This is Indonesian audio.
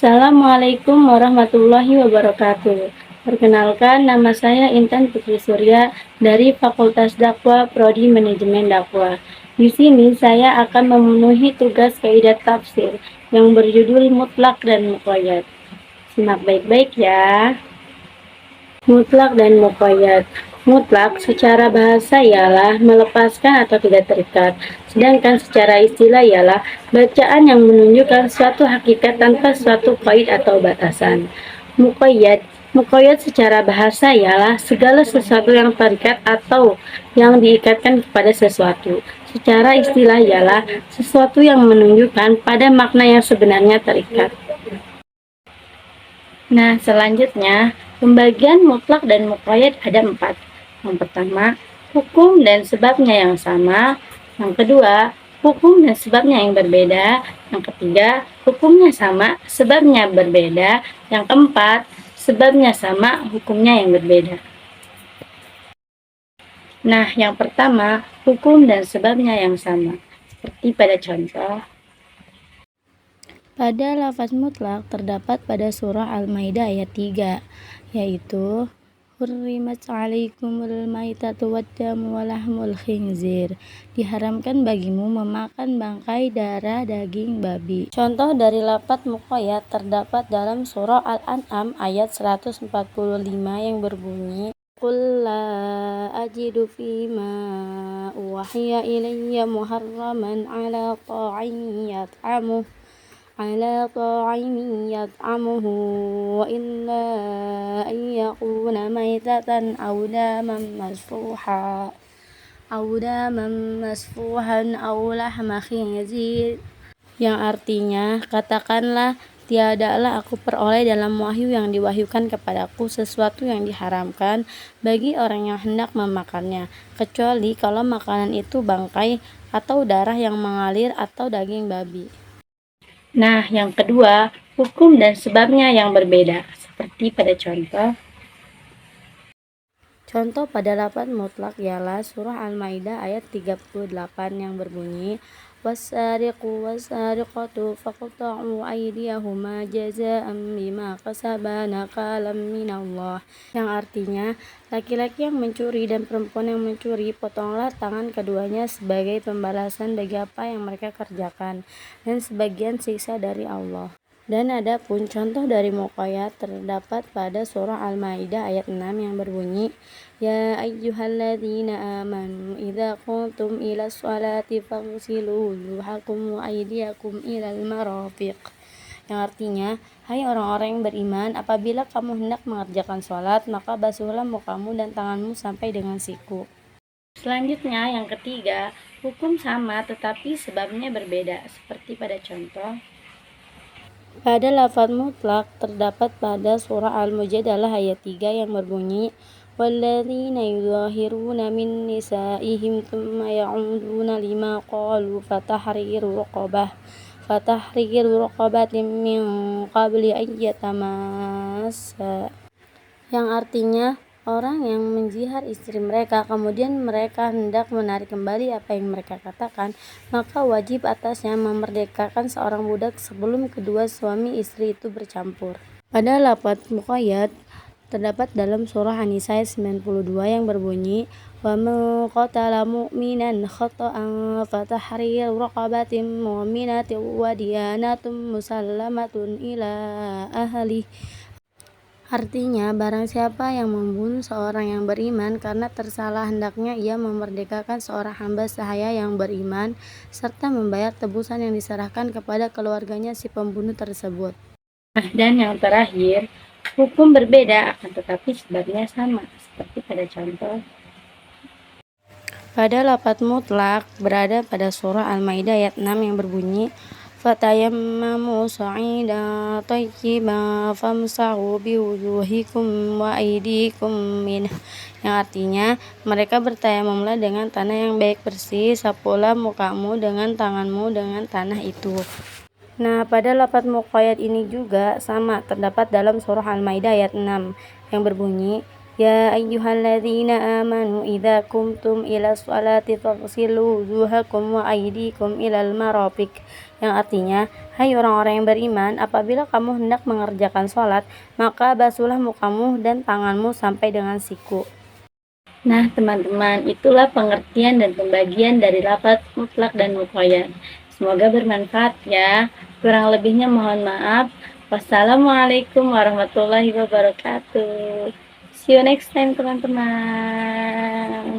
Assalamualaikum warahmatullahi wabarakatuh. Perkenalkan, nama saya Intan Putri Surya dari Fakultas Dakwah Prodi Manajemen Dakwah. Di sini saya akan memenuhi tugas kaidah tafsir yang berjudul mutlak dan muqayyad. Simak baik-baik ya. Mutlak dan muqayyad. Mutlak secara bahasa ialah melepaskan atau tidak terikat, sedangkan secara istilah ialah bacaan yang menunjukkan suatu hakikat tanpa suatu qaid atau batasan. Muqayyad secara bahasa ialah segala sesuatu yang terikat atau yang diikatkan kepada sesuatu. Secara istilah ialah sesuatu yang menunjukkan pada makna yang sebenarnya terikat. Nah, selanjutnya, pembagian mutlak dan muqayyad ada 4. Yang pertama, hukum dan sebabnya yang sama. Yang kedua, hukum dan sebabnya yang berbeda. Yang ketiga, hukumnya sama, sebabnya berbeda. Yang keempat, sebabnya sama, hukumnya yang berbeda. Nah, yang pertama, hukum dan sebabnya yang sama. Seperti pada contoh, pada lafaz mutlak terdapat pada surah Al-Maidah ayat 3, yaitu Hurrimat 'alaikumul maitatu waddamu walahmul khinzir. Diharamkan bagimu memakan bangkai, darah, daging babi. Contoh dari lafaz muqayyad terdapat dalam surah Al-An'am ayat 145 yang berbunyi Qul la ajidu fima uhiya ilayya muharraman ala ta'in yat'amuhu wa illa an yakuna maitatan aw daman masfuhan aw lahma khinzir, yang artinya, katakanlah, tiadalah aku peroleh dalam wahyu yang diwahyukan kepadaku sesuatu yang diharamkan bagi orang yang hendak memakannya, kecuali kalau makanan itu bangkai atau darah yang mengalir atau daging babi. Nah, yang kedua, hukum dan sebabnya yang berbeda, seperti pada contoh pada lafaz mutlak ialah surah Al-Maidah ayat 38 yang berbunyi wasariqu wasariqatu faqta'u aydiyahuma jazaa'an bima kasaba nakalam minallah, yang artinya, laki-laki yang mencuri dan perempuan yang mencuri, potonglah tangan keduanya sebagai pembalasan bagi apa yang mereka kerjakan, dan sebagian siksa dari Allah. Dan ada pun contoh dari muqayyad terdapat pada surah Al-Maidah ayat 6 yang berbunyi Ya ayyuhalladzina amanu idza qumtum ila sholati faghsilu wujuhakum wa aydiyakum ilal marafiq, yang artinya, hai orang-orang yang beriman, apabila kamu hendak mengerjakan sholat, maka basuhlah mukamu dan tanganmu sampai dengan siku. Selanjutnya, yang ketiga, hukum sama tetapi sebabnya berbeda, seperti pada contoh pada lafaz mutlak terdapat pada surah Al-Mujadalah ayat 3 yang berbunyi وَالَّذِينَ يُظَاهِرُونَ مِن نِّسَائِهِمْ ثُمَّ يَعُودُونَ لِمَا قَالُوا فَتَحْرِيرُ رَقَبَةٍ مِّن قَبْلِ أَن يَتَمَاسَّا, yang artinya, orang yang menjihar istri mereka, kemudian mereka hendak menarik kembali apa yang mereka katakan, maka wajib atasnya memerdekakan seorang budak sebelum kedua suami istri itu bercampur. Pada lafaz muqayyad terdapat dalam surah An-Nisa ayat 92 yang berbunyi wa man qatala mu'minan khata'an fatahriru raqabatin mu'minatin wa diyanatun musallamatun ila ahli. Artinya, barang siapa yang membunuh seorang yang beriman karena tersalah, hendaknya ia memerdekakan seorang hamba sahaya yang beriman, serta membayar tebusan yang diserahkan kepada keluarganya si pembunuh tersebut. Dan yang terakhir, hukum berbeda akan tetapi sebabnya sama, seperti pada contoh pada lafaz mutlak berada pada surah Al-Maidah ayat 6 yang berbunyi fatayammamu sa'idan thayyiban famsahu biwujuhikum wa aydikum minhu, yang artinya, mereka bertayamumlah dengan tanah yang baik bersih, sapulah mukamu dengan tanganmu dengan tanah itu. Nah, pada lafaz muqayyad ini juga sama terdapat dalam surah Al-Maidah ayat 6 yang berbunyi Ya ayyuhalladzina amanu idza qumtum ila sholati faghsilu wujuhakum wa aydikum ilal marafiq, yang artinya, Hai orang-orang yang beriman, apabila kamu hendak mengerjakan sholat, maka basuhlah mukamu dan tanganmu sampai dengan siku. Nah, teman-teman, itulah pengertian dan pembagian dari lafaz mutlak dan muqayyad. Semoga bermanfaat ya. Kurang lebihnya mohon maaf. Wassalamualaikum warahmatullahi wabarakatuh. See you next time, teman-teman.